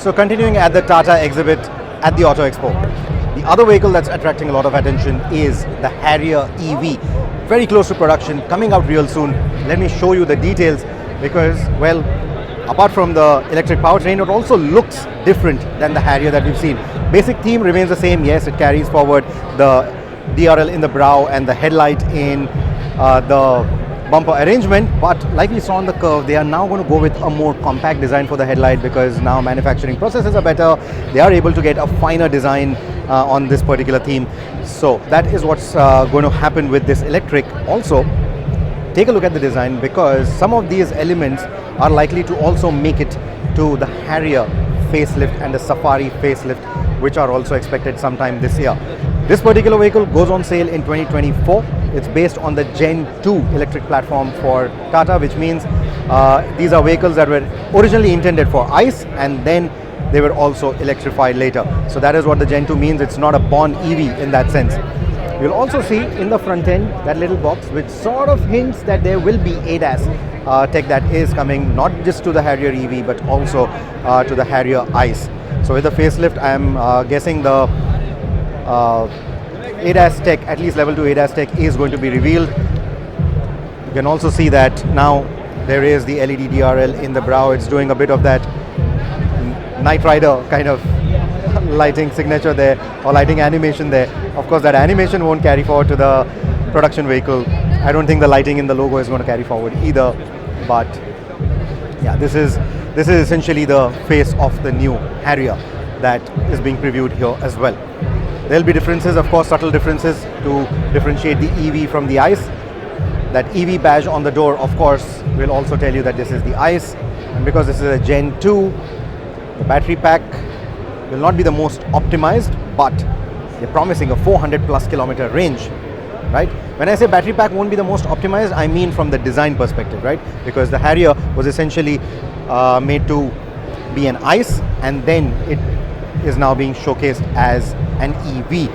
So continuing at the Tata exhibit at the Auto Expo, the other vehicle that's attracting a lot of attention is the Harrier EV. Very close to production, coming out real soon. Let me show you the details because, well, apart from the electric powertrain, it also looks different than the Harrier that we've seen. Basic theme remains the same. Yes, it carries forward the DRL in the brow and the headlight in the bumper arrangement, but like we saw on the curve, they are now going to go with a more compact design for the headlight because now manufacturing processes are better. They are able to get a finer design on this particular theme. So that is what's going to happen with this electric. Also, take a look at the design because some of these elements are likely to also make it to the Harrier facelift and the Safari facelift, which are also expected sometime this year. This particular vehicle goes on sale in 2024. It's based on the Gen2 electric platform for Tata, which means these are vehicles that were originally intended for ICE and then they were also electrified later. So that is what the Gen2 means. It's not a born EV in that sense. You'll also see in the front end that little box which sort of hints that there will be ADAS tech that is coming not just to the Harrier EV but also to the Harrier ICE. So with the facelift, I am guessing the ADAS tech, at least level 2 ADAS tech, is going to be revealed. You can also see that now there is the LED DRL in the brow. It's doing a bit of that Knight Rider kind of lighting signature there, or lighting animation there. Of course, that animation won't carry forward to the production vehicle. I don't think the lighting in the logo is going to carry forward either. But yeah, this is essentially the face of the new Harrier that is being previewed here as well. There'll be differences, of course, subtle differences to differentiate the EV from the ICE. That EV badge on the door, of course, will also tell you that this is the ICE. And because this is a Gen 2, the battery pack will not be the most optimized, but they're promising a 400 plus kilometer range, right? When I say battery pack won't be the most optimized, I mean from the design perspective, right? Because the Harrier was essentially made to be an ICE and then it is now being showcased as an EV.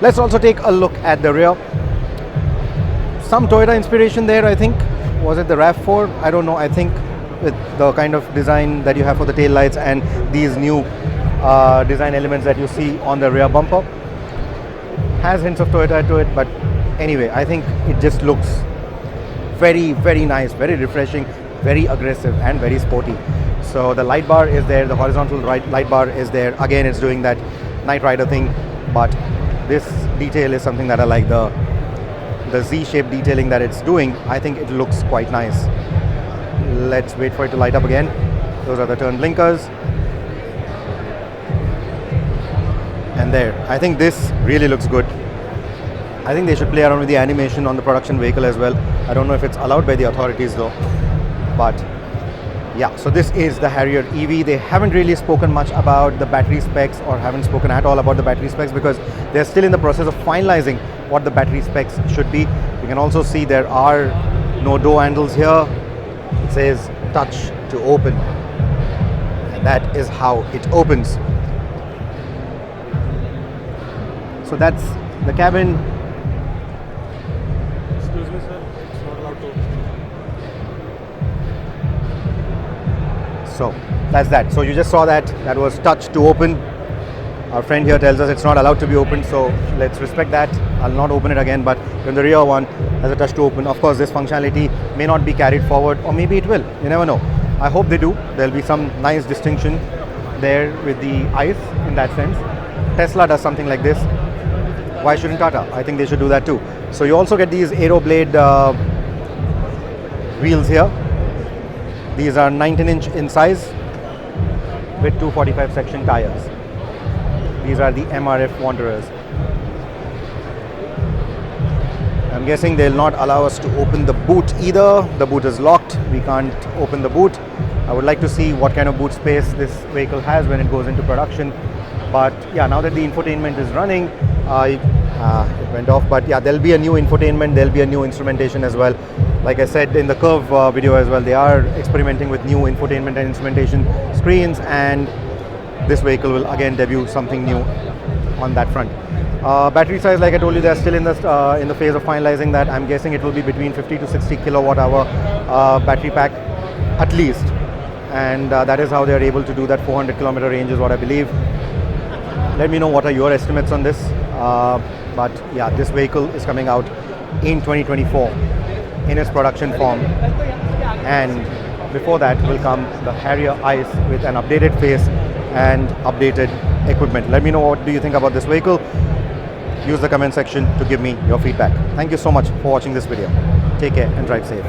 Let's also take a look at the rear. Some Toyota inspiration there, I think. Was it the RAV4? I don't know. I think with the kind of design that you have for the tail lights and these new design elements that you see on the rear bumper has hints of Toyota to it, but anyway, I think it just looks very, very nice, very refreshing, very aggressive and very sporty. So the light bar is there, the horizontal light bar is there. Again, it's doing that Knight Rider thing, but this detail is something that I like, the Z-shaped detailing that it's doing. I think it looks quite nice. Let's wait for it to light up again. Those are the turn blinkers. And there, I think this really looks good. I think they should play around with the animation on the production vehicle as well. I don't know if it's allowed by the authorities though, but yeah, so this is the Harrier EV. They haven't really spoken much about the battery specs or haven't spoken at all about the battery specs because they're still in the process of finalizing what the battery specs should be. You can also see there are no door handles here. It says touch to open. And that is how it opens. So that's the cabin. Excuse me, sir. It's not allowed to. So that's that. So you just saw that was touch to open. Our friend here tells us it's not allowed to be opened, so let's respect that. I'll not open it again, but in the rear one has a touch to open. Of course, this functionality may not be carried forward, or maybe it will. You never know. I hope they do. There'll be some nice distinction there with the ICE in that sense. Tesla does something like this. Why shouldn't Tata? I think they should do that too. So you also get these Aero Blade wheels here. These are 19-inch in size with 245 section tires. These are the MRF Wanderers. I'm guessing they'll not allow us to open the boot either. The boot is locked. We can't open the boot. I would like to see what kind of boot space this vehicle has when it goes into production. But yeah, now that the infotainment is running, it went off. But yeah, there'll be a new infotainment. There'll be a new instrumentation as well. Like I said in the curve video as well, they are experimenting with new infotainment and instrumentation screens, and this vehicle will again debut something new on that front. Battery size, like I told you, they're still in the phase of finalizing that. I'm guessing it will be between 50 to 60 kilowatt hour battery pack at least, and that is how they are able to do that 400 kilometer range is what I believe. Let me know what are your estimates on this. But yeah, this vehicle is coming out in 2024 in its production form, and before that will come the Harrier ICE with an updated face and updated equipment. Let me know what do you think about this vehicle. Use the comment section to give me your feedback. Thank you so much for watching this video. Take care and drive safe.